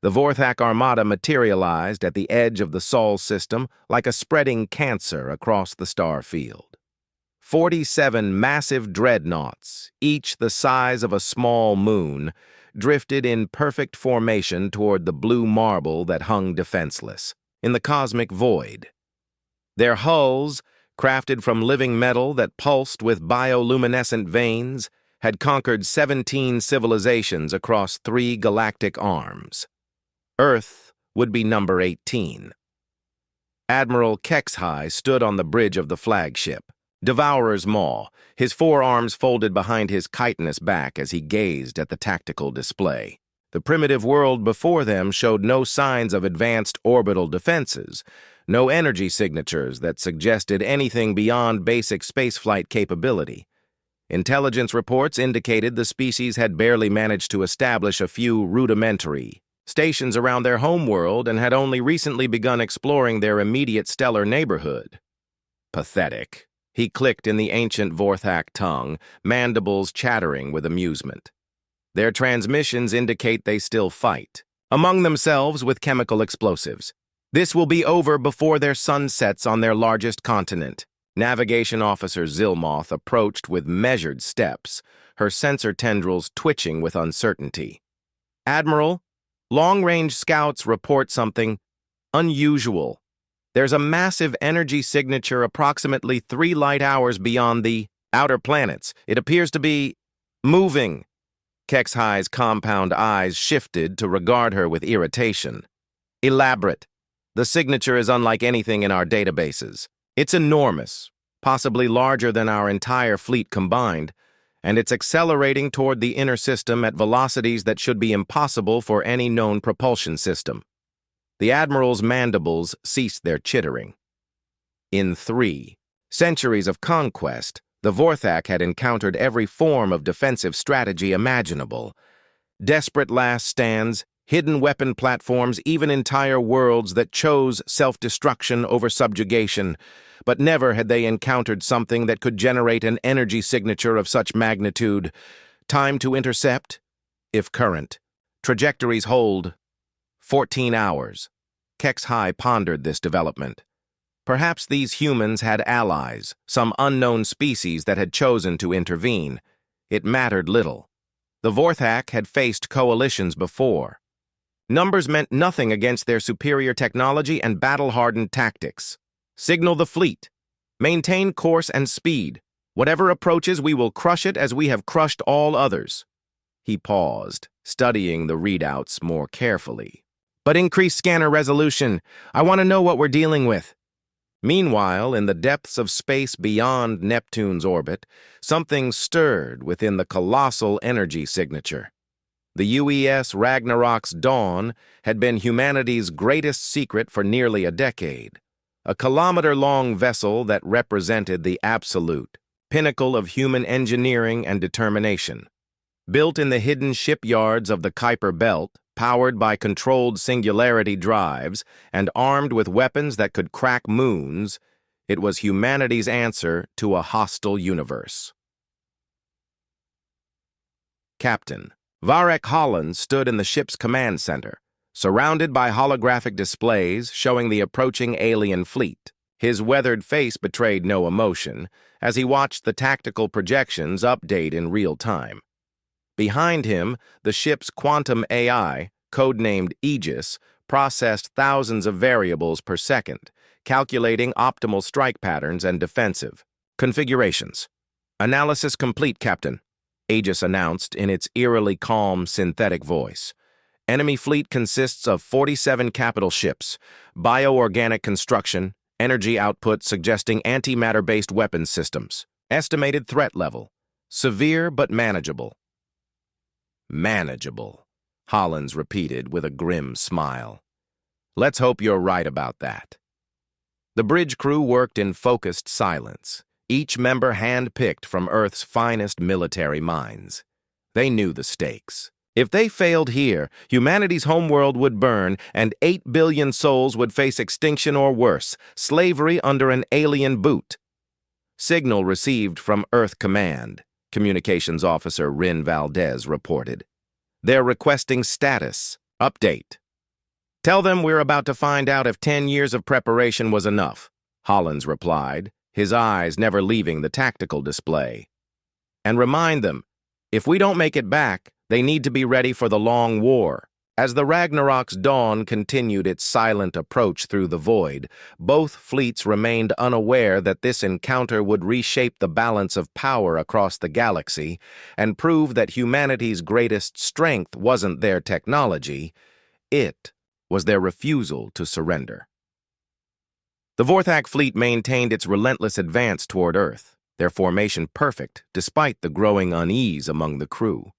The Vorthak armada materialized at the edge of the Sol system like a spreading cancer across the star field. 47 massive dreadnoughts, each the size of a small moon, drifted in perfect formation toward the blue marble that hung defenseless in the cosmic void. Their hulls, crafted from living metal that pulsed with bioluminescent veins, had conquered 17 civilizations across 3 galactic arms. Earth would be number 18. Admiral HFY stood on the bridge of the flagship, Devourer's Maw, his forearms folded behind his chitinous back as he gazed at the tactical display. The primitive world before them showed no signs of advanced orbital defenses, no energy signatures that suggested anything beyond basic spaceflight capability. Intelligence reports indicated the species had barely managed to establish a few rudimentary stations around their homeworld and had only recently begun exploring their immediate stellar neighborhood. Pathetic. He clicked in the ancient Vorthak tongue, mandibles chattering with amusement. Their transmissions indicate they still fight, among themselves with chemical explosives. This will be over before their sun sets on their largest continent. Navigation Officer Zilmoth approached with measured steps, her sensor tendrils twitching with uncertainty. Admiral, long-range scouts report something unusual. There's a massive energy signature approximately 3 light hours beyond the outer planets. It appears to be moving. HFY's compound eyes shifted to regard her with irritation. Elaborate. The signature is unlike anything in our databases. It's enormous, possibly larger than our entire fleet combined, and it's accelerating toward the inner system at velocities that should be impossible for any known propulsion system. The Admiral's mandibles ceased their chittering. In 3 centuries of conquest, the Vorthak had encountered every form of defensive strategy imaginable. Desperate last stands, hidden weapon platforms, even entire worlds that chose self-destruction over subjugation, but never had they encountered something that could generate an energy signature of such magnitude. Time to intercept? If current. Trajectories hold. 14 hours. HFY pondered this development. Perhaps these humans had allies, some unknown species that had chosen to intervene. It mattered little. The Vorthak had faced coalitions before. Numbers meant nothing against their superior technology and battle-hardened tactics. Signal the fleet. Maintain course and speed. Whatever approaches, we will crush it as we have crushed all others. He paused, studying the readouts more carefully. But increase scanner resolution. I want to know what we're dealing with. Meanwhile, in the depths of space beyond Neptune's orbit, something stirred within the colossal energy signature. The UES Ragnarok's dawn had been humanity's greatest secret for nearly a decade. A kilometer-long vessel that represented the absolute pinnacle of human engineering and determination. Built in the hidden shipyards of the Kuiper Belt, powered by controlled singularity drives, and armed with weapons that could crack moons, it was humanity's answer to a hostile universe. Captain Varek Holland stood in the ship's command center, surrounded by holographic displays showing the approaching alien fleet. His weathered face betrayed no emotion as he watched the tactical projections update in real time. Behind him, the ship's quantum AI, codenamed Aegis, processed thousands of variables per second, calculating optimal strike patterns and defensive configurations. Analysis complete, Captain, Aegis announced in its eerily calm, synthetic voice. Enemy fleet consists of 47 capital ships, bioorganic construction, energy output suggesting antimatter-based weapons systems. Estimated threat level: severe but manageable. Manageable, Hollins repeated with a grim smile. Let's hope you're right about that. The bridge crew worked in focused silence, each member hand-picked from Earth's finest military minds. They knew the stakes. If they failed here, humanity's homeworld would burn, and 8 billion souls would face extinction or worse, slavery under an alien boot. Signal received from Earth Command, Communications Officer Rin Valdez reported. They're requesting status. Update. Tell them we're about to find out if 10 years of preparation was enough, Hollins replied, his eyes never leaving the tactical display. And remind them, if we don't make it back, they need to be ready for the long war. As the Ragnarok's dawn continued its silent approach through the void, both fleets remained unaware that this encounter would reshape the balance of power across the galaxy and prove that humanity's greatest strength wasn't their technology, it was their refusal to surrender. The Vorthak fleet maintained its relentless advance toward Earth, their formation perfect despite the growing unease among the crew.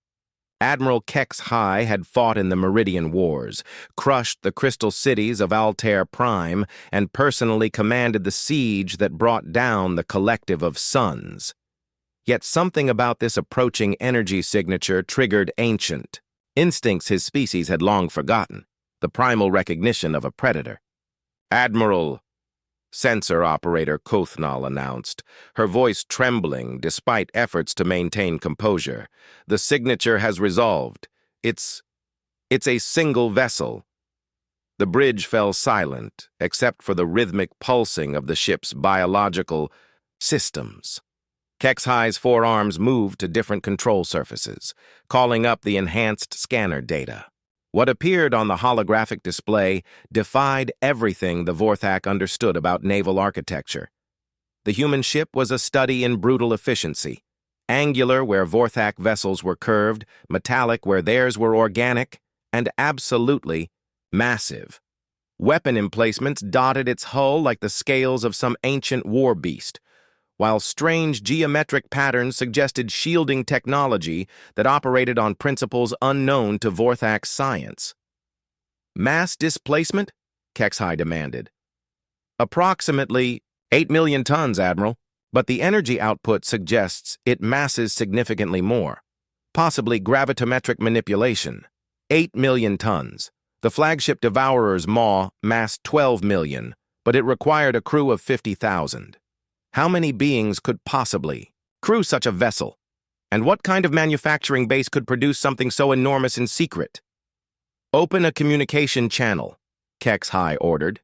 Admiral HFY had fought in the Meridian Wars, crushed the crystal cities of Altair Prime, and personally commanded the siege that brought down the collective of suns. Yet something about this approaching energy signature triggered ancient instincts his species had long forgotten, the primal recognition of a predator. "Admiral," sensor operator Kothnal announced, her voice trembling despite efforts to maintain composure. "The signature has resolved. It's a single vessel." The bridge fell silent, except for the rhythmic pulsing of the ship's biological systems. HFY's forearms moved to different control surfaces, calling up the enhanced scanner data. What appeared on the holographic display defied everything the Vorthak understood about naval architecture. The human ship was a study in brutal efficiency, angular where Vorthak vessels were curved, metallic where theirs were organic, and absolutely massive. Weapon emplacements dotted its hull like the scales of some ancient war beast, while strange geometric patterns suggested shielding technology that operated on principles unknown to Vorthak's science. "Mass displacement?" HFY demanded. "Approximately 8 million tons, Admiral, but the energy output suggests it masses significantly more. Possibly gravitometric manipulation. 8 million tons. The flagship Devourer's maw massed 12 million, but it required a crew of 50,000. How many beings could possibly crew such a vessel? And what kind of manufacturing base could produce something so enormous in secret?" "Open a communication channel," HFY ordered.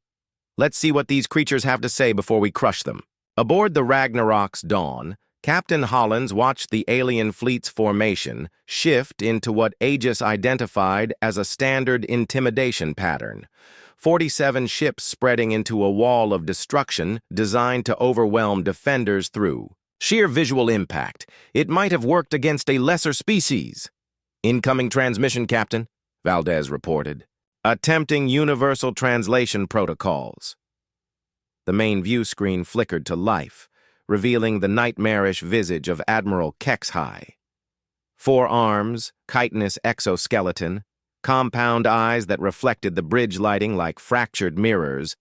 "Let's see what these creatures have to say before we crush them." Aboard the Ragnarok's dawn, Captain Hollins watched the alien fleet's formation shift into what Aegis identified as a standard intimidation pattern. 47 ships spreading into a wall of destruction designed to overwhelm defenders through sheer visual impact. It might have worked against a lesser species. "Incoming transmission, Captain," Valdez reported. "Attempting universal translation protocols." The main view screen flickered to life, revealing the nightmarish visage of Admiral HFY. 4 arms, chitinous exoskeleton, compound eyes that reflected the bridge lighting like fractured mirrors,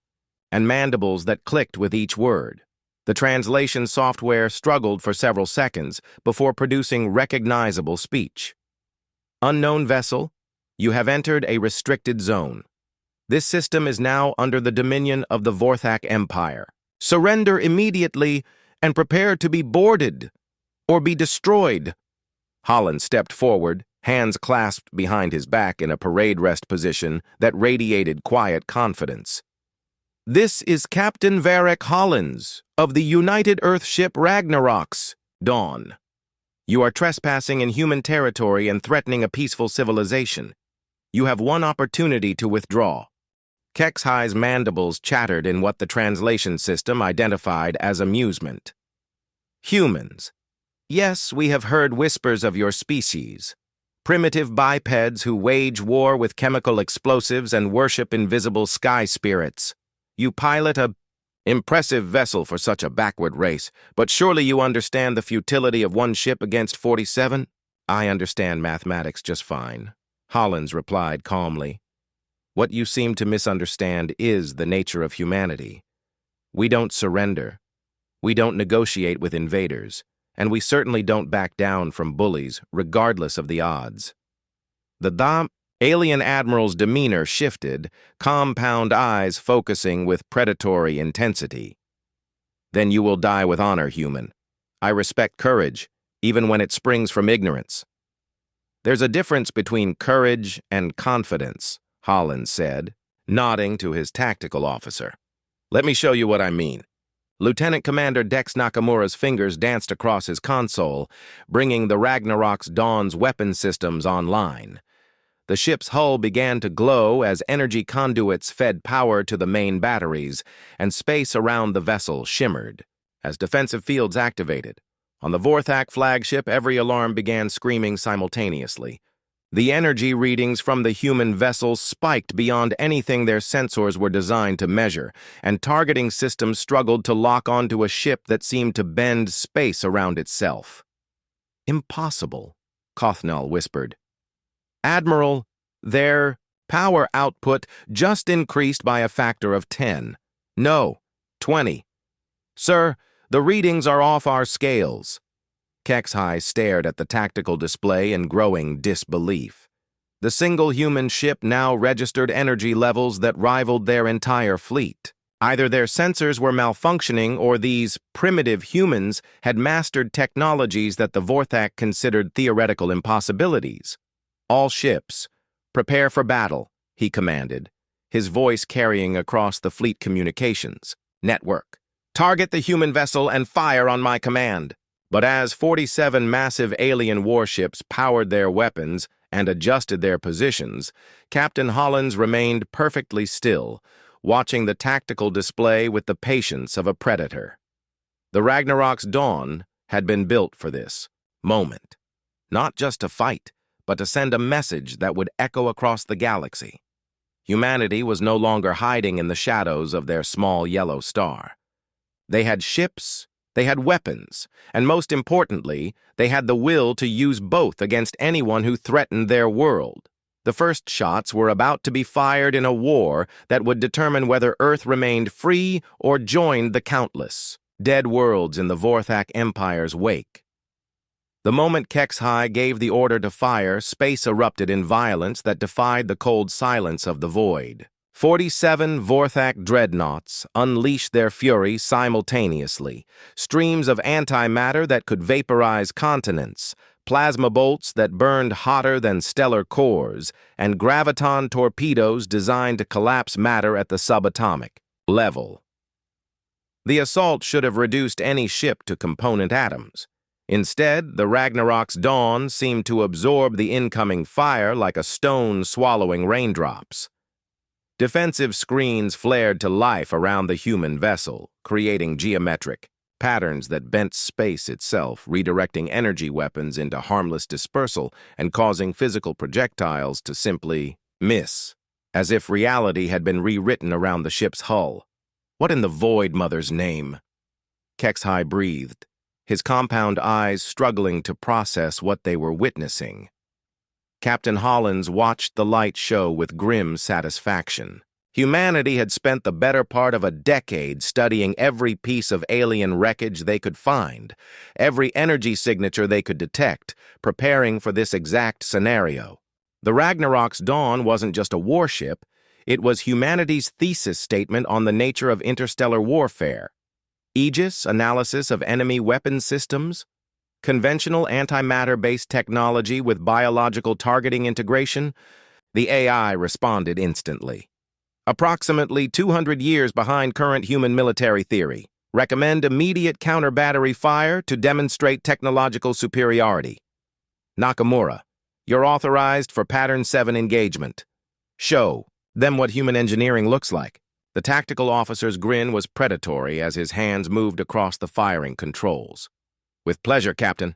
and mandibles that clicked with each word. The translation software struggled for several seconds before producing recognizable speech. "Unknown vessel, you have entered a restricted zone. This system is now under the dominion of the Vorthak Empire. Surrender immediately and prepare to be boarded or be destroyed." Holland stepped forward, hands clasped behind his back in a parade rest position that radiated quiet confidence. "This is Captain Varric Hollins of the United Earth ship Ragnarok's dawn. You are trespassing in human territory and threatening a peaceful civilization. You have one opportunity to withdraw." HFY's mandibles chattered in what the translation system identified as amusement. "Humans. Yes, we have heard whispers of your species. Primitive bipeds who wage war with chemical explosives and worship invisible sky spirits. You pilot a impressive vessel for such a backward race, but surely you understand the futility of one ship against 47? "I understand mathematics just fine," Hollins replied calmly. "What you seem to misunderstand is the nature of humanity. We don't surrender. We don't negotiate with invaders. And we certainly don't back down from bullies, regardless of the odds." The alien admiral's demeanor shifted, compound eyes focusing with predatory intensity. "Then you will die with honor, human. I respect courage, even when it springs from ignorance." "There's a difference between courage and confidence," Hollins said. nodding to his tactical officer. "Let me show you what I mean." Lieutenant Commander Dex Nakamura's fingers danced across his console, bringing the Ragnarok's Dawn's weapon systems online. The ship's hull began to glow as energy conduits fed power to the main batteries, and space around the vessel shimmered as defensive fields activated. On the Vorthak flagship, every alarm began screaming simultaneously. The energy readings from the human vessel spiked beyond anything their sensors were designed to measure, and targeting systems struggled to lock onto a ship that seemed to bend space around itself. "Impossible," Cothnall whispered. "Admiral, their power output just increased by a factor of 10. No, 20. Sir, the readings are off our scales." Kexhai stared at the tactical display in growing disbelief. The single human ship now registered energy levels that rivaled their entire fleet. Either their sensors were malfunctioning or these primitive humans had mastered technologies that the Vorthak considered theoretical impossibilities. "All ships, prepare for battle," he commanded, his voice carrying across the fleet communications network. "Target the human vessel and fire on my command." But as 47 massive alien warships powered their weapons and adjusted their positions, Captain Hollins remained perfectly still, watching the tactical display with the patience of a predator. The Ragnarok's Dawn had been built for this moment, not just to fight, but to send a message that would echo across the galaxy. Humanity was no longer hiding in the shadows of their small yellow star. They had ships, they had weapons, and most importantly, they had the will to use both against anyone who threatened their world. The first shots were about to be fired in a war that would determine whether Earth remained free or joined the countless dead worlds in the Vorthak Empire's wake. The moment Kexhai gave the order to fire, space erupted in violence that defied the cold silence of the void. 47 Vorthak dreadnoughts unleashed their fury simultaneously, streams of antimatter that could vaporize continents, plasma bolts that burned hotter than stellar cores, and graviton torpedoes designed to collapse matter at the subatomic level. The assault should have reduced any ship to component atoms. Instead, the Ragnarok's Dawn seemed to absorb the incoming fire like a stone swallowing raindrops. Defensive screens flared to life around the human vessel, creating geometric patterns that bent space itself, redirecting energy weapons into harmless dispersal and causing physical projectiles to simply miss, as if reality had been rewritten around the ship's hull. "What in the void, Mother's name?" Kexhai breathed, his compound eyes struggling to process what they were witnessing. Captain Hollins watched the light show with grim satisfaction. Humanity had spent the better part of a decade studying every piece of alien wreckage they could find, every energy signature they could detect, preparing for this exact scenario. The Ragnarok's Dawn wasn't just a warship, it was humanity's thesis statement on the nature of interstellar warfare. Aegis analysis of enemy weapon systems, conventional antimatter-based technology with biological targeting integration. The AI responded instantly. Approximately 200 years behind current human military theory. Recommend immediate counter-battery fire to demonstrate technological superiority. Nakamura, you're authorized for Pattern 7 engagement. Show them what human engineering looks like. The tactical officer's grin was predatory as his hands moved across the firing controls. "With pleasure, Captain."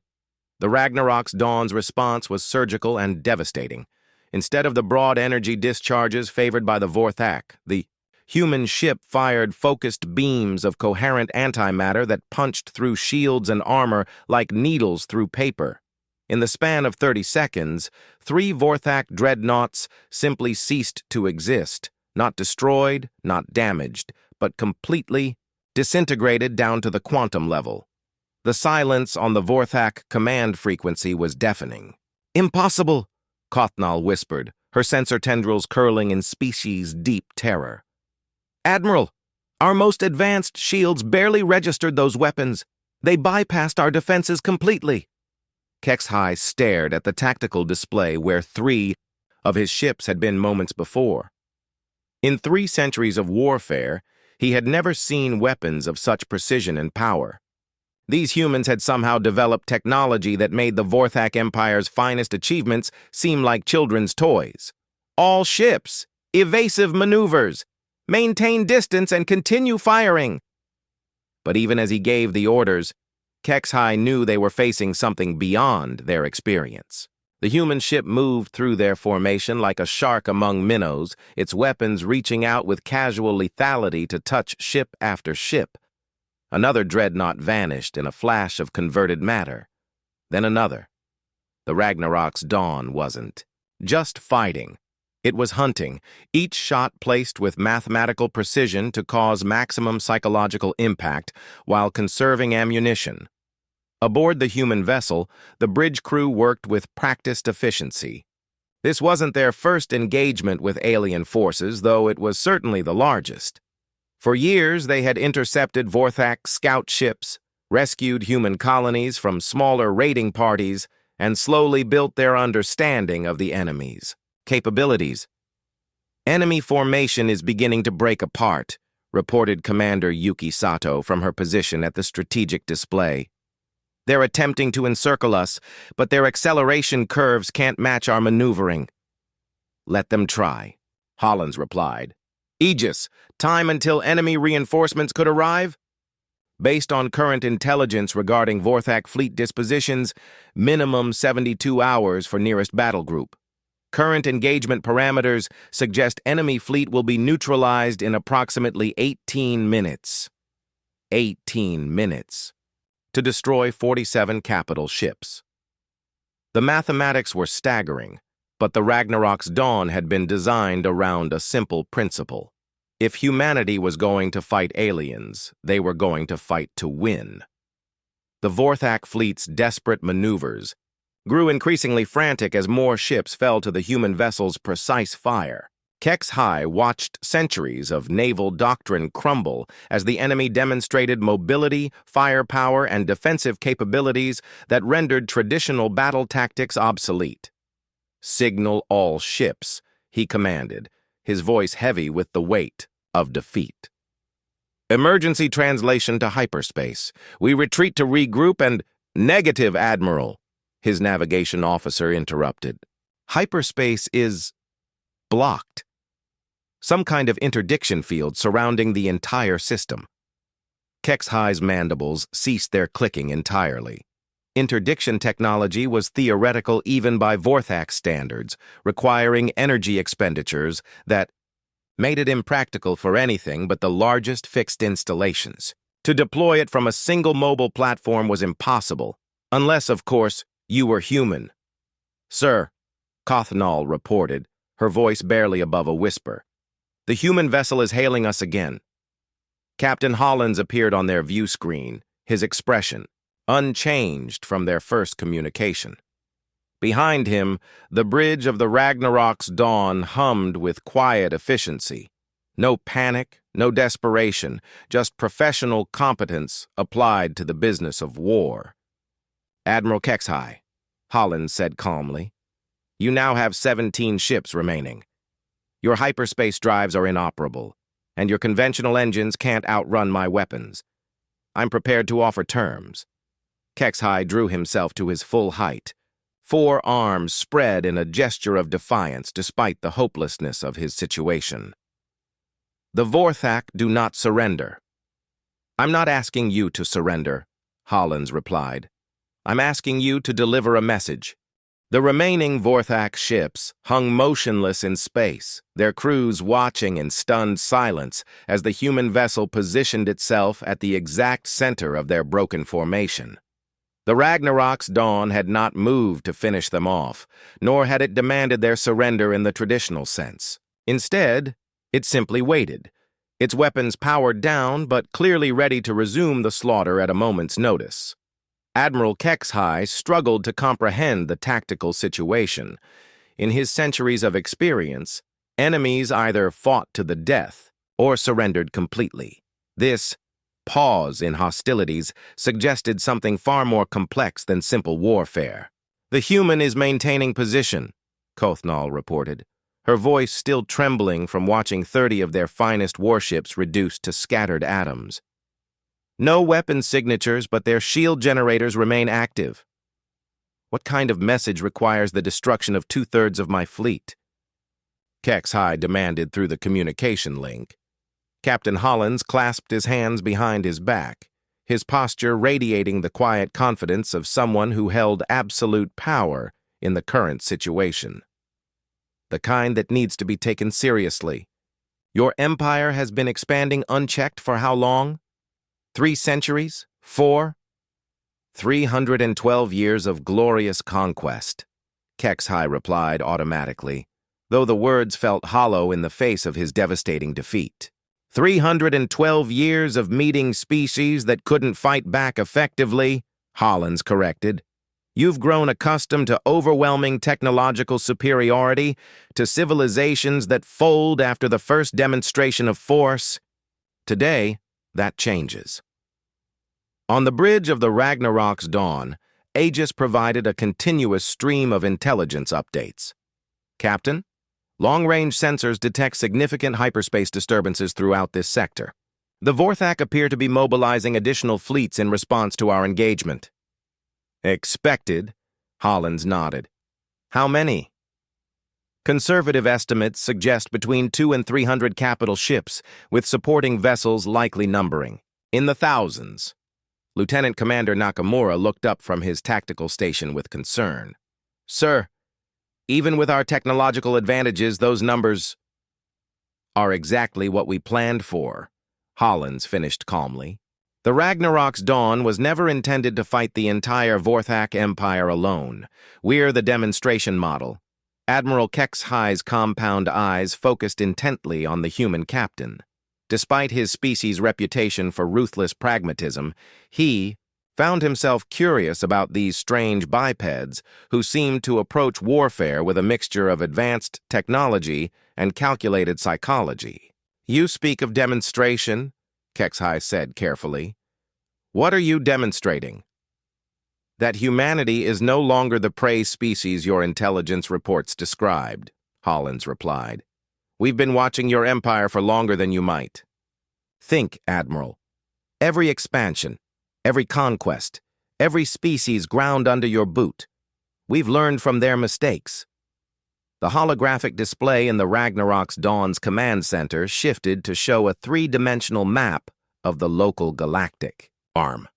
The Ragnarok's Dawn's response was surgical and devastating. Instead of the broad energy discharges favored by the Vorthak, the human ship fired focused beams of coherent antimatter that punched through shields and armor like needles through paper. In the span of 30 seconds, 3 Vorthak dreadnoughts simply ceased to exist, not destroyed, not damaged, but completely disintegrated down to the quantum level. The silence on the Vorthak command frequency was deafening. "Impossible," Cothnall whispered, her sensor tendrils curling in species-deep terror. "Admiral, our most advanced shields barely registered those weapons. They bypassed our defenses completely." Kexhai stared at the tactical display where 3 of his ships had been moments before. In 3 centuries of warfare, he had never seen weapons of such precision and power. These humans had somehow developed technology that made the Vorthak Empire's finest achievements seem like children's toys. All ships, evasive maneuvers, maintain distance and continue firing. But even as he gave the orders, Kexhai knew they were facing something beyond their experience. The human ship moved through their formation like a shark among minnows, its weapons reaching out with casual lethality to touch ship after ship. Another dreadnought vanished in a flash of converted matter. Then another. The Ragnarok's dawn wasn't just fighting. It was hunting, each shot placed with mathematical precision to cause maximum psychological impact while conserving ammunition. Aboard the human vessel, the bridge crew worked with practiced efficiency. This wasn't their first engagement with alien forces, though it was certainly the largest. For years, they had intercepted Vorthak scout ships, rescued human colonies from smaller raiding parties, and slowly built their understanding of the enemy's capabilities. "Enemy formation is beginning to break apart," reported Commander Yuki Sato from her position at the strategic display. "They're attempting to encircle us, but their acceleration curves can't match our maneuvering." "Let them try," Hollins replied. "Aegis, time until enemy reinforcements could arrive?" "Based on current intelligence regarding Vorthak fleet dispositions, minimum 72 hours for nearest battle group. Current engagement parameters suggest enemy fleet will be neutralized in approximately 18 minutes. 18 minutes. To destroy 47 capital ships. The mathematics were staggering, but the Ragnarok's dawn had been designed around a simple principle. If humanity was going to fight aliens, they were going to fight to win. The Vorthak fleet's desperate maneuvers grew increasingly frantic as more ships fell to the human vessel's precise fire. Kexhai watched centuries of naval doctrine crumble as the enemy demonstrated mobility, firepower, and defensive capabilities that rendered traditional battle tactics obsolete. "Signal all ships," he commanded, his voice heavy with the weight of defeat. "Emergency translation to hyperspace. We retreat to regroup and—" "Negative, Admiral," his navigation officer interrupted. "Hyperspace is blocked. Some kind of interdiction field surrounding the entire system." Kexhai's mandibles ceased their clicking entirely. Interdiction technology was theoretical even by Vorthak standards, requiring energy expenditures that made it impractical for anything but the largest fixed installations. To deploy it from a single mobile platform was impossible, unless, of course, you were human. "Sir," Kothnal reported, her voice barely above a whisper. "The human vessel is hailing us again." Captain Hollins appeared on their view screen, his expression unchanged from their first communication. Behind him, the bridge of the Ragnarok's dawn hummed with quiet efficiency. No panic, no desperation, just professional competence applied to the business of war. "Admiral Kexhai," Hollins said calmly, "you now have 17 ships remaining. Your hyperspace drives are inoperable, and your conventional engines can't outrun my weapons. I'm prepared to offer terms." Kexhai drew himself to his full height, 4 arms spread in a gesture of defiance despite the hopelessness of his situation. "The Vorthak do not surrender." "I'm not asking you to surrender," Hollins replied. "I'm asking you to deliver a message." The remaining Vorthak ships hung motionless in space, their crews watching in stunned silence as the human vessel positioned itself at the exact center of their broken formation. The Ragnarok's dawn had not moved to finish them off, nor had it demanded their surrender in the traditional sense. Instead, it simply waited, its weapons powered down but clearly ready to resume the slaughter at a moment's notice. Admiral Kexhai struggled to comprehend the tactical situation. In his centuries of experience, enemies either fought to the death or surrendered completely. This pause in hostilities suggested something far more complex than simple warfare. "The human is maintaining position," Kothnal reported. her voice still trembling from watching 30 of their finest warships reduced to scattered atoms. No weapon signatures, but their shield generators remain active. What kind of message requires the destruction of 2/3 of my fleet? HFY demanded through the communication link. Captain Hollins clasped his hands behind his back, his posture radiating the quiet confidence of someone who held absolute power in the current situation. The kind that needs to be taken seriously. Your empire has been expanding unchecked for how long? 3 centuries? 4? 312 years of glorious conquest, HFY replied automatically, though the words felt hollow in the face of his devastating defeat. 312 years of meeting species that couldn't fight back effectively, Hollins corrected. You've grown accustomed to overwhelming technological superiority, to civilizations that fold after the first demonstration of force. Today, that changes. On the bridge of the Ragnarok's dawn, Aegis provided a continuous stream of intelligence updates. Captain, long-range sensors detect significant hyperspace disturbances throughout this sector. The Vorthak appear to be mobilizing additional fleets in response to our engagement. Expected, Hollins nodded. How many? Conservative estimates suggest between 200 and 300 capital ships, with supporting vessels likely numbering in the thousands. Lieutenant Commander Nakamura looked up from his tactical station with concern. Sir, even with our technological advantages, those numbers are exactly what we planned for, Hollins finished calmly. The Ragnarok's dawn was never intended to fight the entire Vorthak Empire alone. We're the demonstration model. Admiral HFY's compound eyes focused intently on the human captain. Despite his species' reputation for ruthless pragmatism, he found himself curious about these strange bipeds who seemed to approach warfare with a mixture of advanced technology and calculated psychology. You speak of demonstration, HFY said carefully. What are you demonstrating? That humanity is no longer the prey species your intelligence reports described, Hollins replied. We've been watching your empire for longer than you might. Think, Admiral. Every expansion, every conquest, every species ground under your boot. We've learned from their mistakes. The holographic display in the Ragnarok's Dawn's command center shifted to show a 3-dimensional map of the local galactic arm.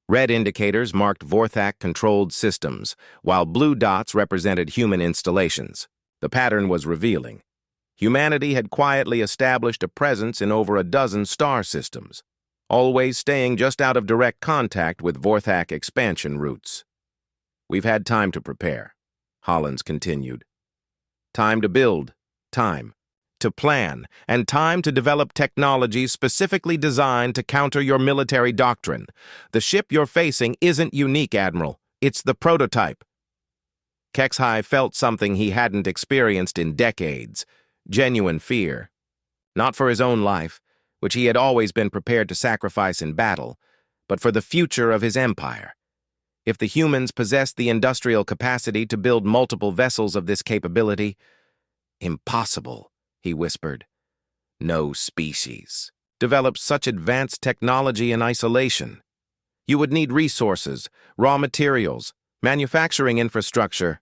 Red indicators marked Vorthak-controlled systems, while blue dots represented human installations. The pattern was revealing. Humanity had quietly established a presence in over a dozen star systems, always staying just out of direct contact with Vorthak expansion routes. We've had time to prepare, Hollins continued. Time to build, time to plan, and time to develop technologies specifically designed to counter your military doctrine. The ship you're facing isn't unique, Admiral. It's the prototype. HFY felt something he hadn't experienced in decades, genuine fear. Not for his own life, which he had always been prepared to sacrifice in battle, but for the future of his empire. If the humans possessed the industrial capacity to build multiple vessels of this capability, impossible, he whispered. No species develops such advanced technology in isolation. You would need resources, raw materials, manufacturing infrastructure,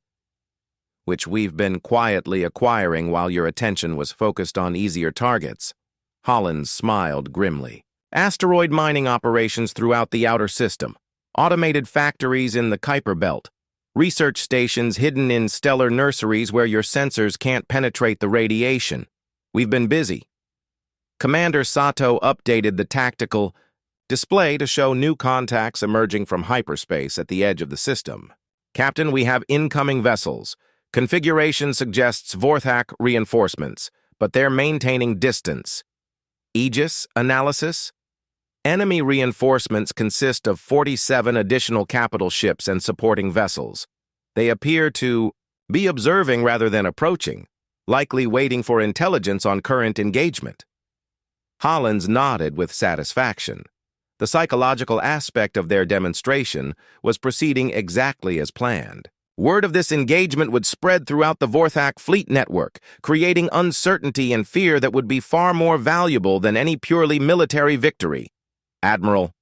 which we've been quietly acquiring while your attention was focused on easier targets. Hollins smiled grimly. Asteroid mining operations throughout the outer system, automated factories in the Kuiper Belt, research stations hidden in stellar nurseries where your sensors can't penetrate the radiation. We've been busy. Commander Sato updated the tactical display to show new contacts emerging from hyperspace at the edge of the system. Captain, we have incoming vessels. Configuration suggests Vorthak reinforcements, but they're maintaining distance. Aegis analysis? Enemy reinforcements consist of 47 additional capital ships and supporting vessels. They appear to be observing rather than approaching, likely waiting for intelligence on current engagement. Hollins nodded with satisfaction. The psychological aspect of their demonstration was proceeding exactly as planned. Word of this engagement would spread throughout the Vorthak fleet network, creating uncertainty and fear that would be far more valuable than any purely military victory. "Admiral,"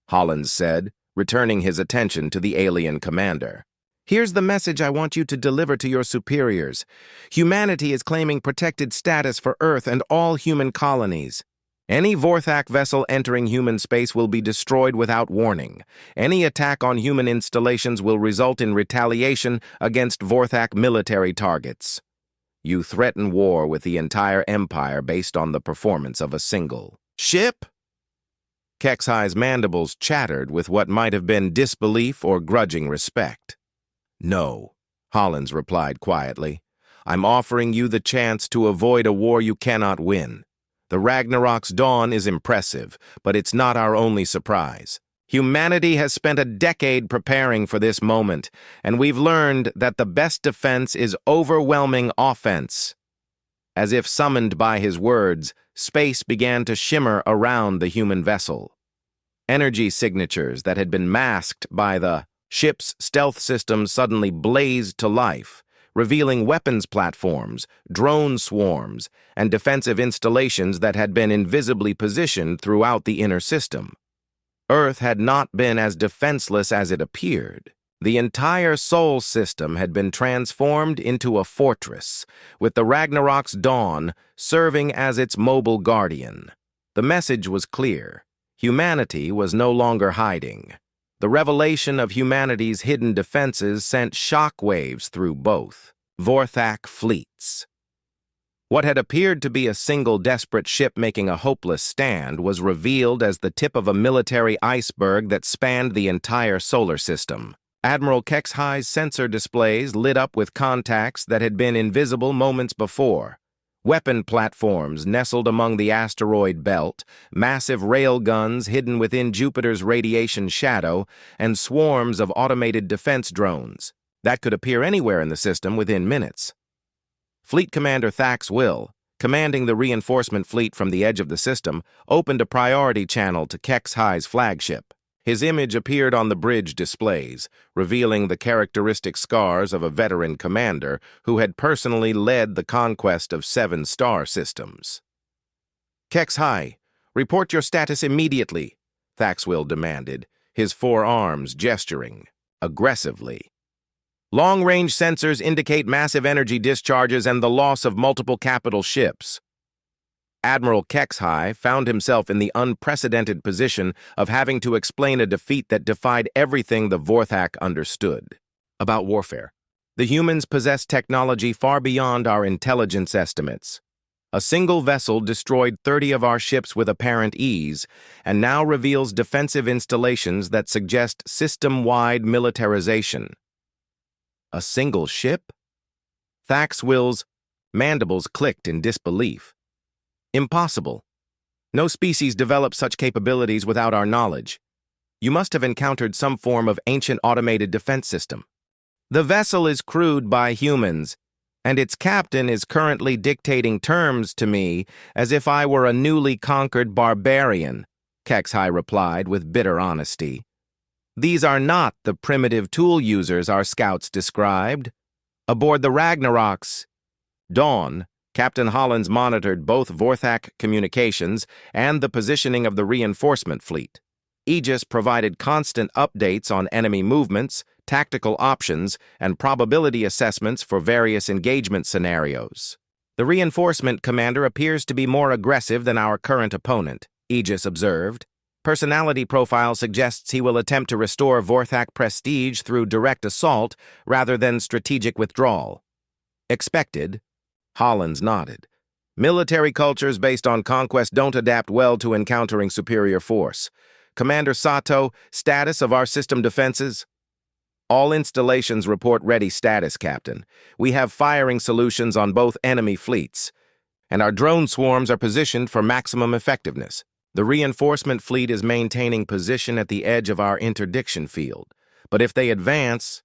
Hollins said, returning his attention to the alien commander. "Here's the message I want you to deliver to your superiors. Humanity is claiming protected status for Earth and all human colonies. Any Vorthak vessel entering human space will be destroyed without warning. Any attack on human installations will result in retaliation against Vorthak military targets. You threaten war with the entire empire based on the performance of a single ship?" Kexhi's mandibles chattered with what might have been disbelief or grudging respect. "No," Hollins replied quietly. "I'm offering you the chance to avoid a war you cannot win. The Ragnarok's dawn is impressive, but it's not our only surprise. Humanity has spent a decade preparing for this moment, and we've learned that the best defense is overwhelming offense." As if summoned by his words, space began to shimmer around the human vessel. Energy signatures that had been masked by the ship's stealth system suddenly blazed to life, revealing weapons platforms, drone swarms, and defensive installations that had been invisibly positioned throughout the inner system. Earth had not been as defenseless as it appeared. The entire Sol system had been transformed into a fortress, with the Ragnarok's dawn serving as its mobile guardian. The message was clear. Humanity was no longer hiding. The revelation of humanity's hidden defenses sent shockwaves through both Vorthak fleets. What had appeared to be a single desperate ship making a hopeless stand was revealed as the tip of a military iceberg that spanned the entire solar system. Admiral Kexhi's sensor displays lit up with contacts that had been invisible moments before. Weapon platforms nestled among the asteroid belt, massive railguns hidden within Jupiter's radiation shadow, and swarms of automated defense drones that could appear anywhere in the system within minutes. Fleet Commander Thax Will, commanding the reinforcement fleet from the edge of the system, opened a priority channel to Kexhi's flagship. His image appeared on the bridge displays, revealing the characteristic scars of a veteran commander who had personally led the conquest of 7 star systems. "Kexhi, report your status immediately," Thaxwill demanded, his 4 arms gesturing aggressively. "Long-range sensors indicate massive energy discharges and the loss of multiple capital ships." Admiral Kexhi found himself in the unprecedented position of having to explain a defeat that defied everything the Vorthak understood about warfare. The humans possess technology far beyond our intelligence estimates. A single vessel destroyed 30 of our ships with apparent ease, and now reveals defensive installations that suggest system-wide militarization. A single ship? Thaxwill's mandibles clicked in disbelief. Impossible. No species develops such capabilities without our knowledge. You must have encountered some form of ancient automated defense system. The vessel is crewed by humans, and its captain is currently dictating terms to me as if I were a newly conquered barbarian, Kexhi replied with bitter honesty. These are not the primitive tool users our scouts described. Aboard the Ragnarok's dawn, Captain Hollins monitored both Vorthak communications and the positioning of the reinforcement fleet. Aegis provided constant updates on enemy movements, tactical options, and probability assessments for various engagement scenarios. The reinforcement commander appears to be more aggressive than our current opponent, Aegis observed. Personality profile suggests he will attempt to restore Vorthak prestige through direct assault rather than strategic withdrawal. Expected. Hollins nodded. Military cultures based on conquest don't adapt well to encountering superior force. Commander Sato, status of our system defenses? All installations report ready status, Captain. We have firing solutions on both enemy fleets, and our drone swarms are positioned for maximum effectiveness. The reinforcement fleet is maintaining position at the edge of our interdiction field, but if they advance,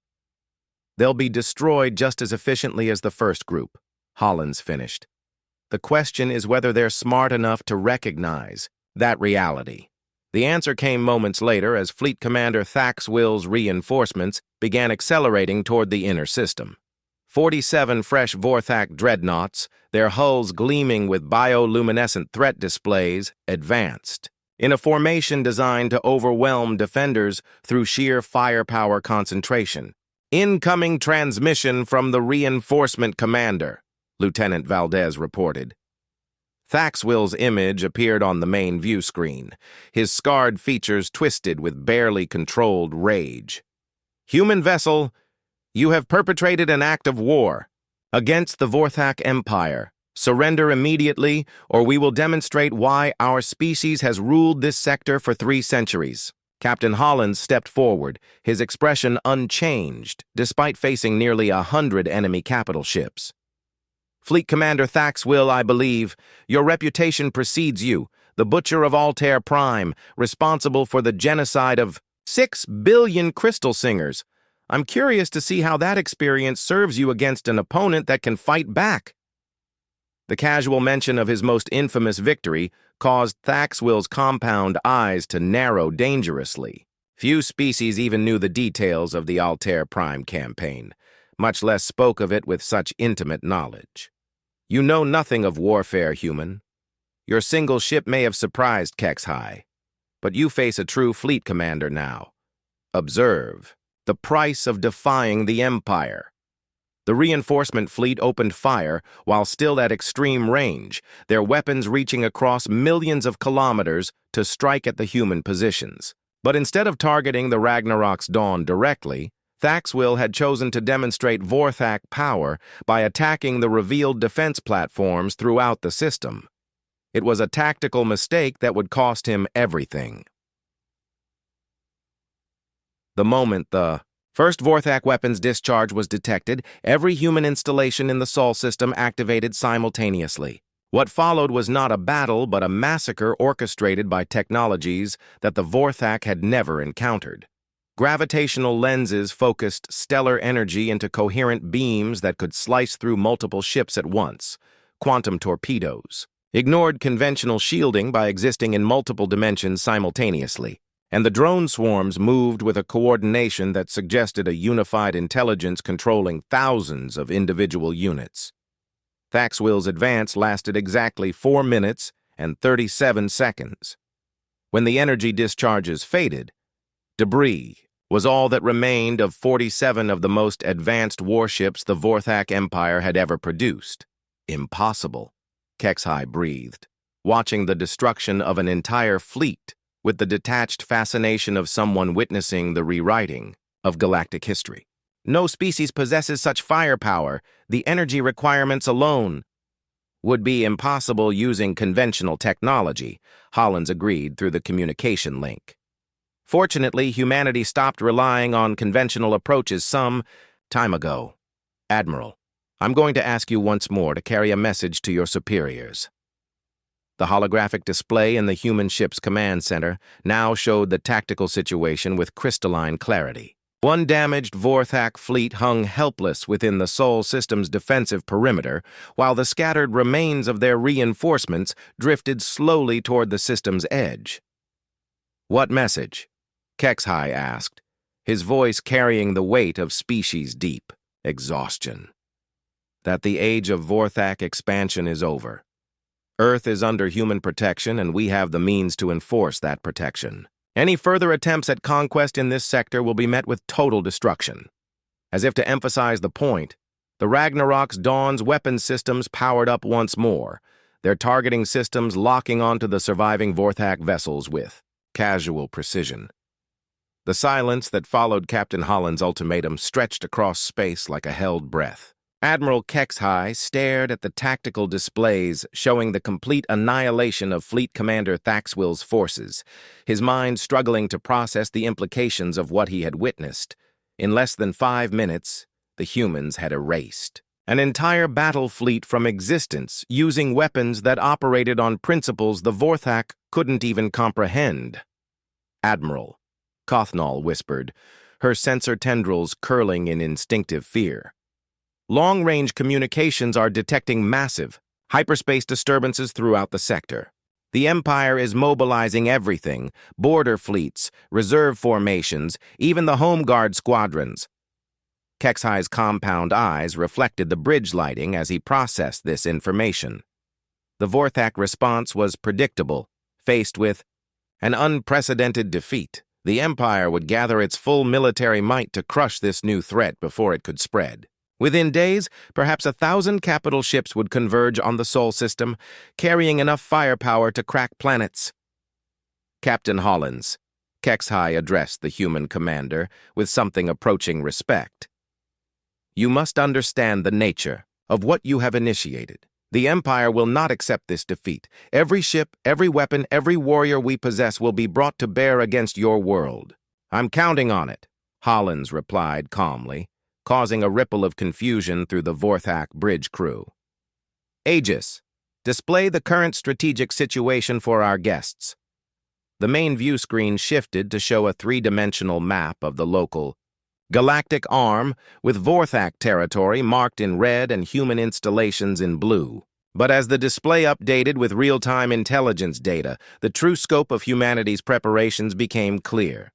they'll be destroyed just as efficiently as the first group. Hollins finished. The question is whether they're smart enough to recognize that reality. The answer came moments later as Fleet Commander Thaxwill's reinforcements began accelerating toward the inner system. 47 fresh Vorthak dreadnoughts, their hulls gleaming with bioluminescent threat displays, advanced, in a formation designed to overwhelm defenders through sheer firepower concentration. "Incoming transmission from the reinforcement commander," Lieutenant Valdez reported. Thaxwill's image appeared on the main view screen, his scarred features twisted with barely controlled rage. "Human vessel, you have perpetrated an act of war against the Vorthak Empire. Surrender immediately, or we will demonstrate why our species has ruled this sector for 3 centuries. Captain Hollins stepped forward, his expression unchanged, despite facing nearly 100 enemy capital ships. "Fleet Commander Thaxwill, I believe, your reputation precedes you, the Butcher of Altair Prime, responsible for the genocide of 6 billion Crystal Singers. I'm curious to see how that experience serves you against an opponent that can fight back." The casual mention of his most infamous victory caused Thaxwill's compound eyes to narrow dangerously. Few species even knew the details of the Altair Prime campaign, much less spoke of it with such intimate knowledge. "You know nothing of warfare, human. Your single ship may have surprised Kexhai, but you face a true fleet commander now. Observe the price of defying the Empire." The reinforcement fleet opened fire while still at extreme range, their weapons reaching across millions of kilometers to strike at the human positions. But instead of targeting the Ragnarok's dawn directly, Thaxwill had chosen to demonstrate Vorthak power by attacking the revealed defense platforms throughout the system. It was a tactical mistake that would cost him everything. The moment the first Vorthak weapons discharge was detected, every human installation in the Sol system activated simultaneously. What followed was not a battle, but a massacre orchestrated by technologies that the Vorthak had never encountered. Gravitational lenses focused stellar energy into coherent beams that could slice through multiple ships at once. Quantum torpedoes ignored conventional shielding by existing in multiple dimensions simultaneously, and the drone swarms moved with a coordination that suggested a unified intelligence controlling thousands of individual units. Thaxwill's advance lasted exactly 4 minutes and 37 seconds. When the energy discharges faded, debris was all that remained of 47 of the most advanced warships the Vorthak Empire had ever produced. "Impossible," Kexhai breathed, watching the destruction of an entire fleet with the detached fascination of someone witnessing the rewriting of galactic history. "No species possesses such firepower. The energy requirements alone would be impossible using conventional technology," Hollins agreed through the communication link. "Fortunately, humanity stopped relying on conventional approaches some time ago. Admiral, I'm going to ask you once more to carry a message to your superiors." The holographic display in the human ship's command center now showed the tactical situation with crystalline clarity. One damaged Vorthak fleet hung helpless within the Sol system's defensive perimeter, while the scattered remains of their reinforcements drifted slowly toward the system's edge. "What message?" Kexhai asked, his voice carrying the weight of species-deep exhaustion. "That the age of Vorthak expansion is over. Earth is under human protection, and we have the means to enforce that protection. Any further attempts at conquest in this sector will be met with total destruction." As if to emphasize the point, the Ragnarok's Dawn's weapons systems powered up once more, their targeting systems locking onto the surviving Vorthak vessels with casual precision. The silence that followed Captain Holland's ultimatum stretched across space like a held breath. Admiral Kexhai stared at the tactical displays showing the complete annihilation of Fleet Commander Thaxwill's forces, his mind struggling to process the implications of what he had witnessed. In less than 5 minutes, the humans had erased an entire battle fleet from existence using weapons that operated on principles the Vorthak couldn't even comprehend. "Admiral," Kothnal whispered, her sensor tendrils curling in instinctive fear. "Long-range communications are detecting massive, hyperspace disturbances throughout the sector. The Empire is mobilizing everything, border fleets, reserve formations, even the Home Guard squadrons. Kexhi's compound eyes reflected the bridge lighting as he processed this information. The Vorthak response was predictable. Faced with an unprecedented defeat, the Empire would gather its full military might to crush this new threat before it could spread. Within days, perhaps 1,000 capital ships would converge on the Sol system, carrying enough firepower to crack planets. Captain Hollins, Kexhi addressed the human commander with something approaching respect. You must understand the nature of what you have initiated. The Empire will not accept this defeat. Every ship, every weapon, every warrior we possess will be brought to bear against your world. I'm counting on it, Hollins replied calmly, causing a ripple of confusion through the Vorthak bridge crew. Aegis, display the current strategic situation for our guests. The main view screen shifted to show a three-dimensional map of the local Galactic arm, with Vorthak territory marked in red and human installations in blue. But as the display updated with real-time intelligence data, the true scope of humanity's preparations became clear.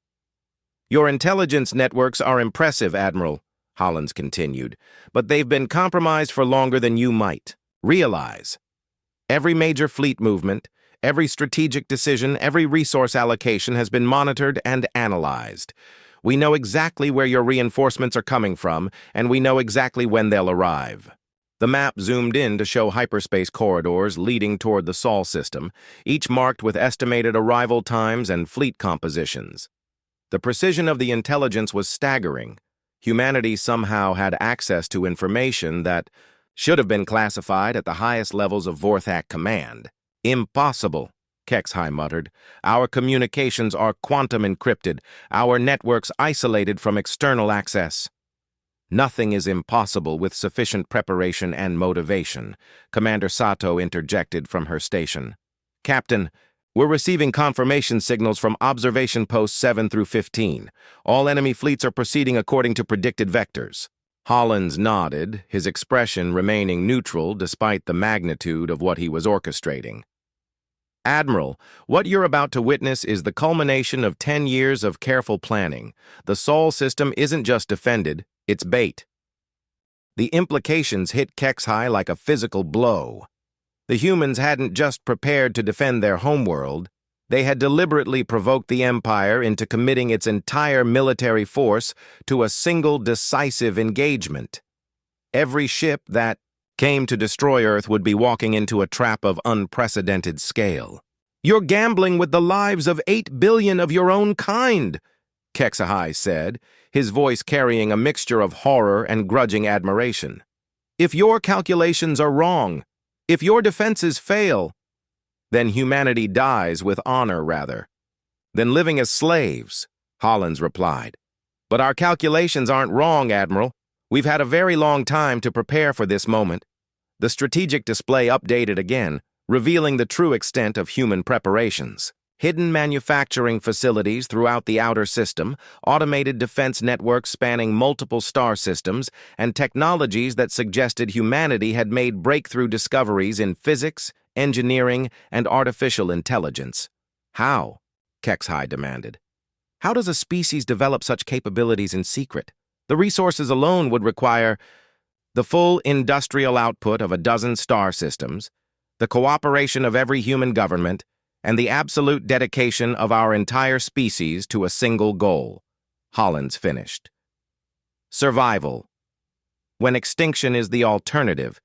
Your intelligence networks are impressive, Admiral, Hollins continued, but they've been compromised for longer than you might realize. Every major fleet movement, every strategic decision, every resource allocation has been monitored and analyzed. We know exactly where your reinforcements are coming from, and we know exactly when they'll arrive. The map zoomed in to show hyperspace corridors leading toward the Sol system, each marked with estimated arrival times and fleet compositions. The precision of the intelligence was staggering. Humanity somehow had access to information that should have been classified at the highest levels of Vorthak command. Impossible, Kexhi muttered. Our communications are quantum encrypted, our networks isolated from external access. Nothing is impossible with sufficient preparation and motivation, Commander Sato interjected from her station. Captain, we're receiving confirmation signals from observation posts 7 through 15. All enemy fleets are proceeding according to predicted vectors. Hollins nodded, his expression remaining neutral despite the magnitude of what he was orchestrating. Admiral, what you're about to witness is the culmination of 10 years of careful planning. The Sol system isn't just defended, it's bait. The implications hit Kexhi like a physical blow. The humans hadn't just prepared to defend their homeworld, they had deliberately provoked the Empire into committing its entire military force to a single decisive engagement. Every ship that came to destroy Earth would be walking into a trap of unprecedented scale. You're gambling with the lives of 8 billion of your own kind, Kexhi said, his voice carrying a mixture of horror and grudging admiration. If your calculations are wrong, if your defenses fail, then humanity dies with honor, rather than living as slaves, Hollins replied. But our calculations aren't wrong, Admiral. We've had a very long time to prepare for this moment. The strategic display updated again, revealing the true extent of human preparations. Hidden manufacturing facilities throughout the outer system, automated defense networks spanning multiple star systems, and technologies that suggested humanity had made breakthrough discoveries in physics, engineering, and artificial intelligence. How? Kexhi demanded. How does a species develop such capabilities in secret? The resources alone would require the full industrial output of a dozen star systems, the cooperation of every human government, and the absolute dedication of our entire species to a single goal. Hollins finished. Survival. When extinction is the alternative,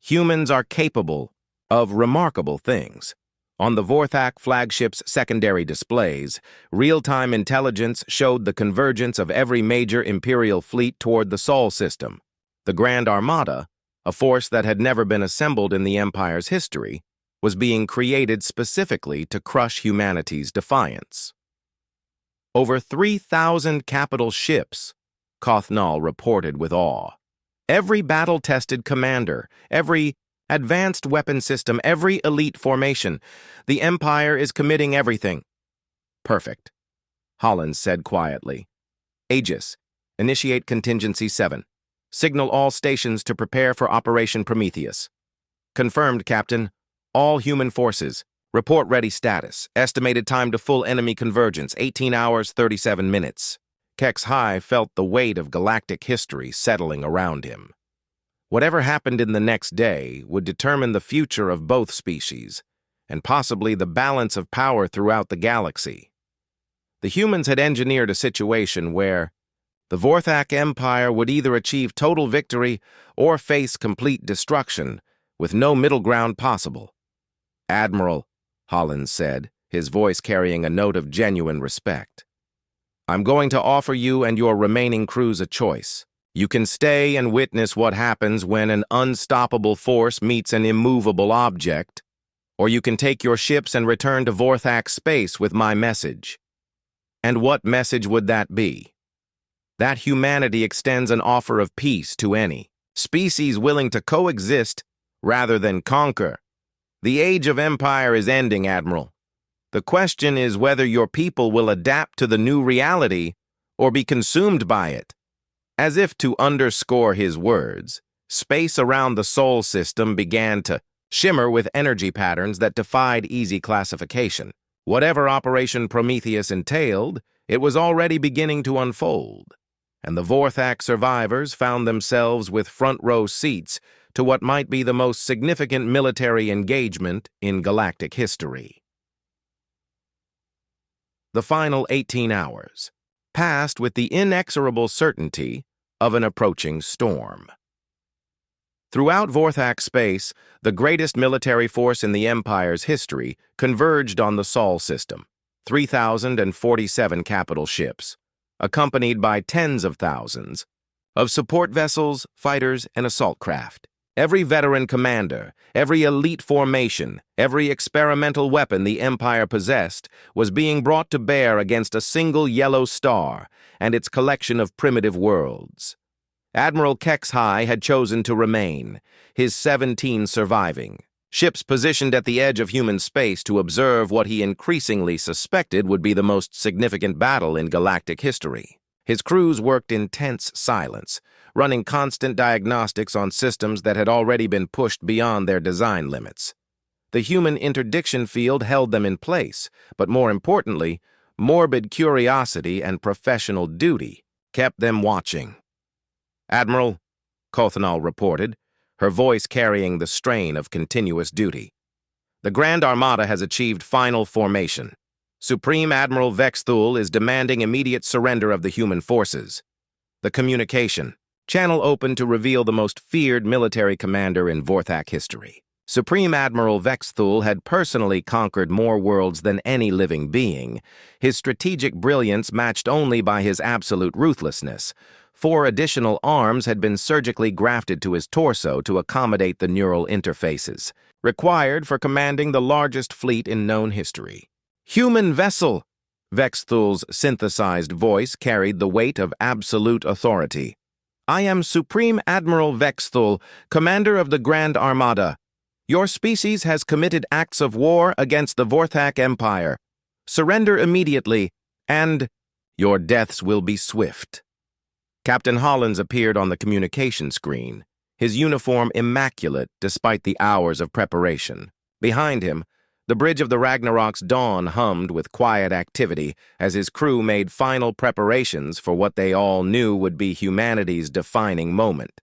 humans are capable of remarkable things. On the Vorthak flagship's secondary displays, real-time intelligence showed the convergence of every major Imperial fleet toward the Sol system. The Grand Armada, a force that had never been assembled in the Empire's history, was being created specifically to crush humanity's defiance. Over 3,000 capital ships, Kothnal reported with awe. Every battle-tested commander, every advanced weapon system, every elite formation. The Empire is committing everything. Perfect, Hollins said quietly. Aegis, initiate Contingency 7. Signal all stations to prepare for Operation Prometheus. Confirmed, Captain. All human forces, Report ready status. Estimated time to full enemy convergence, 18 hours, 37 minutes. HFY felt the weight of galactic history settling around him. Whatever happened in the next day would determine the future of both species, and possibly the balance of power throughout the galaxy. The humans had engineered a situation where the Vorthak Empire would either achieve total victory or face complete destruction, with no middle ground possible. "Admiral," Hollins said, his voice carrying a note of genuine respect, "I'm going to offer you and your remaining crews a choice. You can stay and witness what happens when an unstoppable force meets an immovable object, or you can take your ships and return to Vorthak space with my message." And what message would that be? That humanity extends an offer of peace to any species willing to coexist rather than conquer. The age of empire is ending, Admiral. The question is whether your people will adapt to the new reality or be consumed by it. As if to underscore his words, space around the Sol system began to shimmer with energy patterns that defied easy classification. Whatever Operation Prometheus entailed, it was already beginning to unfold, and the Vorthak survivors found themselves with front-row seats to what might be the most significant military engagement in galactic history. The final 18 hours passed with the inexorable certainty of an approaching storm. Throughout Vorthak space, the greatest military force in the Empire's history converged on the Sol system, 3,047 capital ships, accompanied by tens of thousands of support vessels, fighters, and assault craft. Every veteran commander, every elite formation, every experimental weapon the Empire possessed was being brought to bear against a single yellow star and its collection of primitive worlds. Admiral HFY had chosen to remain, his 17 surviving, ships positioned at the edge of human space to observe what he increasingly suspected would be the most significant battle in galactic history. His crews worked in tense silence, running constant diagnostics on systems that had already been pushed beyond their design limits. The human interdiction field held them in place, but more importantly, morbid curiosity and professional duty kept them watching. "Admiral," Kothanal reported, her voice carrying the strain of continuous duty, "the Grand Armada has achieved final formation. Supreme Admiral Vexthul is demanding immediate surrender of the human forces." The communication channel opened to reveal the most feared military commander in Vorthak history. Supreme Admiral Vexthul had personally conquered more worlds than any living being, his strategic brilliance matched only by his absolute ruthlessness. 4 additional arms had been surgically grafted to his torso to accommodate the neural interfaces, required for commanding the largest fleet in known history. "Human vessel!" Vexthul's synthesized voice carried the weight of absolute authority. "I am Supreme Admiral Vexthul, commander of the Grand Armada. Your species has committed acts of war against the Vorthak Empire. Surrender immediately, and your deaths will be swift." Captain Hollins appeared on the communication screen, his uniform immaculate despite the hours of preparation. Behind him, the bridge of the Ragnarok's dawn hummed with quiet activity as his crew made final preparations for what they all knew would be humanity's defining moment.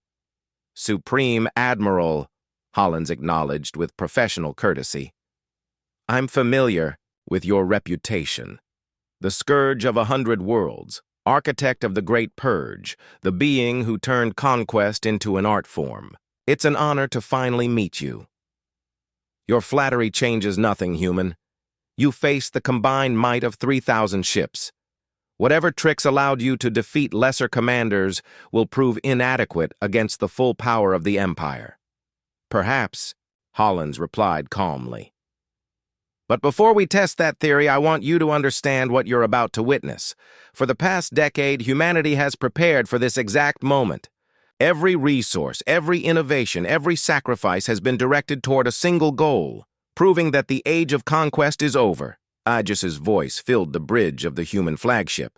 "Supreme Admiral," Hollins acknowledged with professional courtesy, "I'm familiar with your reputation. The scourge of 100 worlds, architect of the Great Purge, the being who turned conquest into an art form. It's an honor to finally meet you." "Your flattery changes nothing, human. You face the combined might of 3,000 ships. Whatever tricks allowed you to defeat lesser commanders will prove inadequate against the full power of the Empire." "Perhaps," Hollins replied calmly. "But before we test that theory, I want you to understand what you're about to witness. For the past decade, humanity has prepared for this exact moment. Every resource, every innovation, every sacrifice has been directed toward a single goal, proving that the age of conquest is over." Aegis's voice filled the bridge of the human flagship.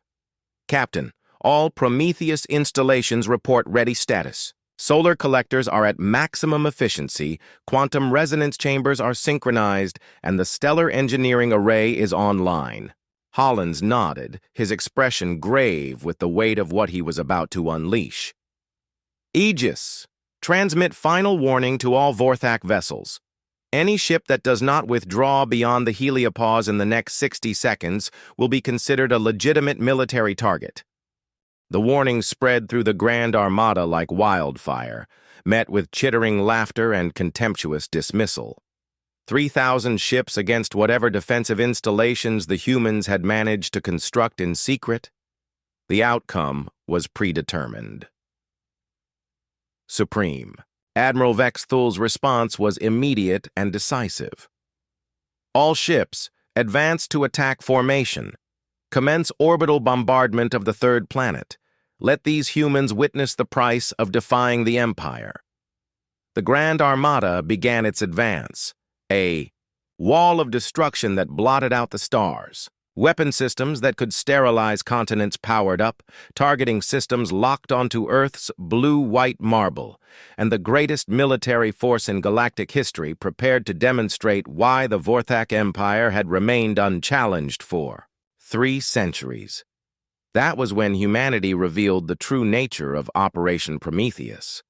"Captain, all Prometheus installations report ready status. Solar collectors are at maximum efficiency, quantum resonance chambers are synchronized, and the stellar engineering array is online. Hollins nodded, his expression grave with the weight of what he was about to unleash. Aegis, transmit final warning to all Vorthak vessels. Any ship that does not withdraw beyond the heliopause in the next 60 seconds will be considered a legitimate military target. The warning spread through the Grand Armada like wildfire, met with chittering laughter and contemptuous dismissal. 3,000 ships against whatever defensive installations the humans had managed to construct in secret. The outcome was predetermined. Supreme. Admiral Vexthul's response was immediate and decisive. All ships, advance to attack formation. Commence orbital bombardment of the third planet. Let these humans witness the price of defying the Empire. The Grand Armada began its advance, a wall of destruction that blotted out the stars. Weapon systems that could sterilize continents powered up, targeting systems locked onto Earth's blue-white marble, and the greatest military force in galactic history prepared to demonstrate why the Vorthak Empire had remained unchallenged for 3 centuries. That was when humanity revealed the true nature of Operation Prometheus.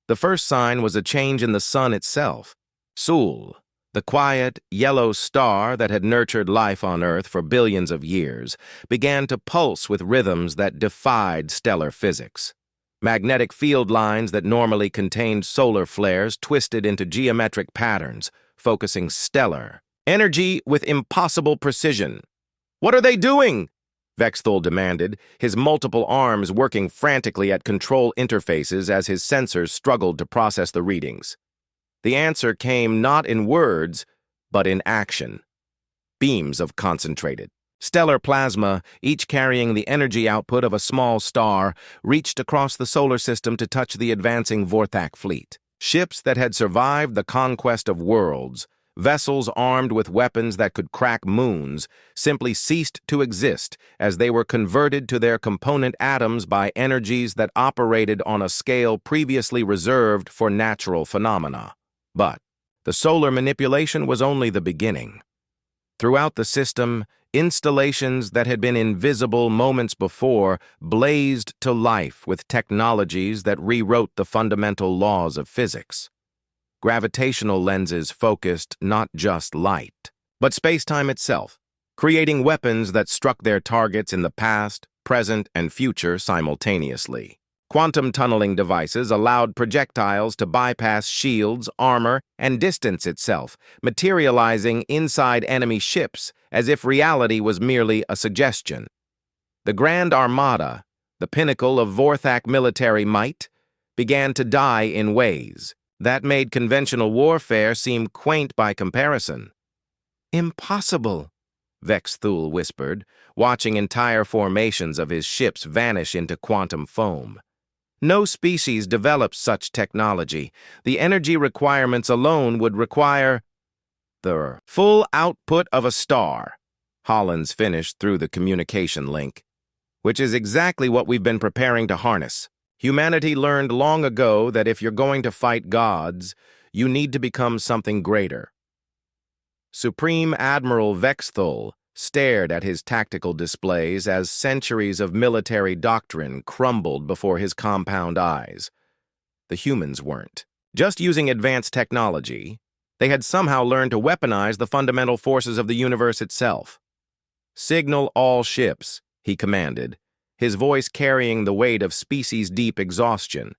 The first sign was a change in the sun itself. Sul, the quiet, yellow star that had nurtured life on Earth for billions of years, began to pulse with rhythms that defied stellar physics. Magnetic field lines that normally contained solar flares twisted into geometric patterns, focusing stellar energy with impossible precision. "What are they doing?" Vexthul demanded, his multiple arms working frantically at control interfaces as his sensors struggled to process the readings. The answer came not in words, but in action. Beams of concentrated stellar plasma, each carrying the energy output of a small star, reached across the solar system to touch the advancing Vorthak fleet. Ships that had survived the conquest of worlds, vessels armed with weapons that could crack moons, simply ceased to exist as they were converted to their component atoms by energies that operated on a scale previously reserved for natural phenomena. But the solar manipulation was only the beginning. Throughout the system, installations that had been invisible moments before blazed to life with technologies that rewrote the fundamental laws of physics. Gravitational lenses focused not just light, but space-time itself, creating weapons that struck their targets in the past, present, and future simultaneously. Quantum tunneling devices allowed projectiles to bypass shields, armor, and distance itself, materializing inside enemy ships as if reality was merely a suggestion. The Grand Armada, the pinnacle of Vorthak military might, began to die in ways that made conventional warfare seem quaint by comparison. "Impossible," Vexthul whispered, watching entire formations of his ships vanish into quantum foam. "No species develops such technology. The energy requirements alone would require the full output of a star," Hollins finished through the communication link, "which is exactly what we've been preparing to harness. Humanity learned long ago that if you're going to fight gods, you need to become something greater." Supreme Admiral Vexthul stared at his tactical displays as centuries of military doctrine crumbled before his compound eyes. The humans weren't just using advanced technology. They had somehow learned to weaponize the fundamental forces of the universe itself. "Signal all ships," he commanded, his voice carrying the weight of species-deep exhaustion.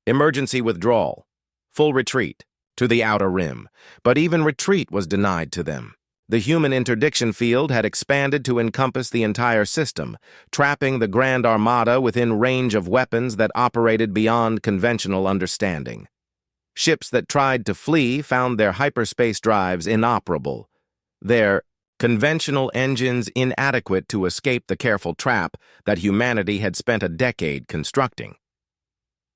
"Emergency withdrawal. Full retreat to the outer rim." But even retreat was denied to them. The human interdiction field had expanded to encompass the entire system, trapping the Grand Armada within range of weapons that operated beyond conventional understanding. Ships that tried to flee found their hyperspace drives inoperable, their conventional engines inadequate to escape the careful trap that humanity had spent a decade constructing.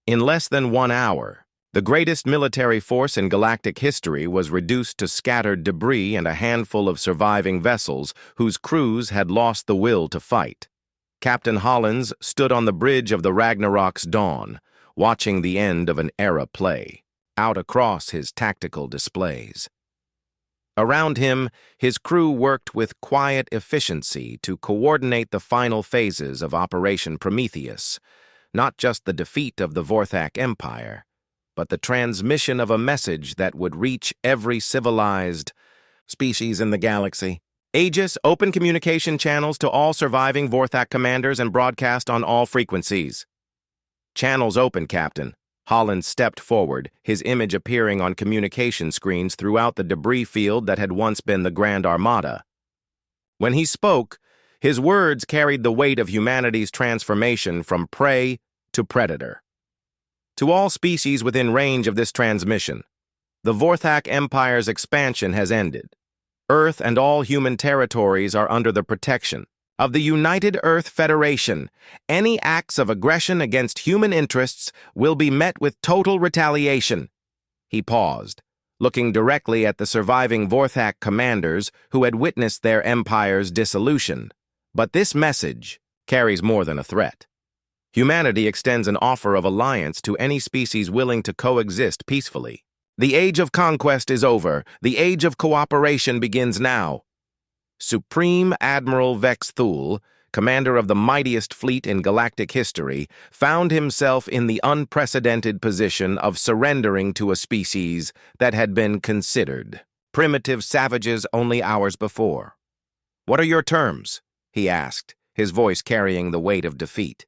In less than 1 hour, the greatest military force in galactic history was reduced to scattered debris and a handful of surviving vessels whose crews had lost the will to fight. Captain Hollins stood on the bridge of the Ragnarok's dawn, watching the end of an era play, out across his tactical displays. Around him, his crew worked with quiet efficiency to coordinate the final phases of Operation Prometheus, not just the defeat of the Vorthak Empire, but the transmission of a message that would reach every civilized species in the galaxy. Aegis, open communication channels to all surviving Vorthak commanders and broadcast on all frequencies. Channels open, Captain. Holland stepped forward, his image appearing on communication screens throughout the debris field that had once been the Grand Armada. When he spoke, his words carried the weight of humanity's transformation from prey to predator. To all species within range of this transmission, the Vorthak Empire's expansion has ended. Earth and all human territories are under the protection of the United Earth Federation. Any acts of aggression against human interests will be met with total retaliation. He paused, looking directly at the surviving Vorthak commanders who had witnessed their empire's dissolution. But this message carries more than a threat. Humanity extends an offer of alliance to any species willing to coexist peacefully. The age of conquest is over. The age of cooperation begins now. Supreme Admiral Vex Thule, commander of the mightiest fleet in galactic history, found himself in the unprecedented position of surrendering to a species that had been considered primitive savages only hours before. "What are your terms?" he asked, his voice carrying the weight of defeat.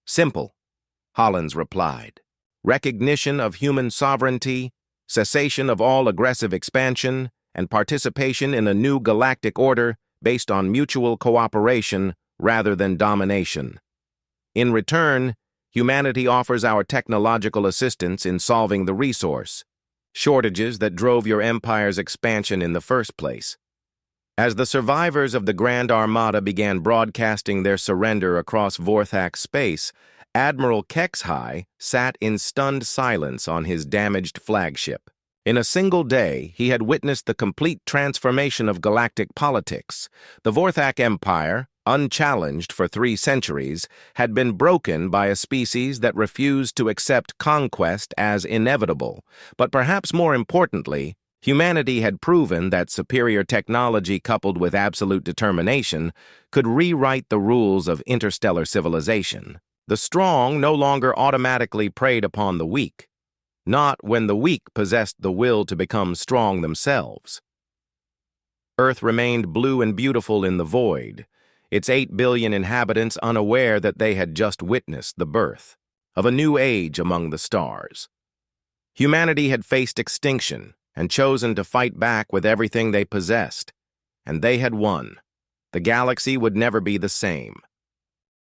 "Simple," Hollins replied. "Recognition of human sovereignty, cessation of all aggressive expansion, and participation in a new galactic order based on mutual cooperation rather than domination. In return, humanity offers our technological assistance in solving the resource shortages that drove your empire's expansion in the first place." As the survivors of the Grand Armada began broadcasting their surrender across Vorthak space, Admiral Kexhai sat in stunned silence on his damaged flagship. In a single day, he had witnessed the complete transformation of galactic politics. The Vorthak Empire, unchallenged for 3 centuries, had been broken by a species that refused to accept conquest as inevitable. But perhaps more importantly, humanity had proven that superior technology coupled with absolute determination could rewrite the rules of interstellar civilization. The strong no longer automatically preyed upon the weak, not when the weak possessed the will to become strong themselves. Earth remained blue and beautiful in the void, its 8 billion inhabitants unaware that they had just witnessed the birth of a new age among the stars. Humanity had faced extinction and chosen to fight back with everything they possessed, and they had won. The galaxy would never be the same.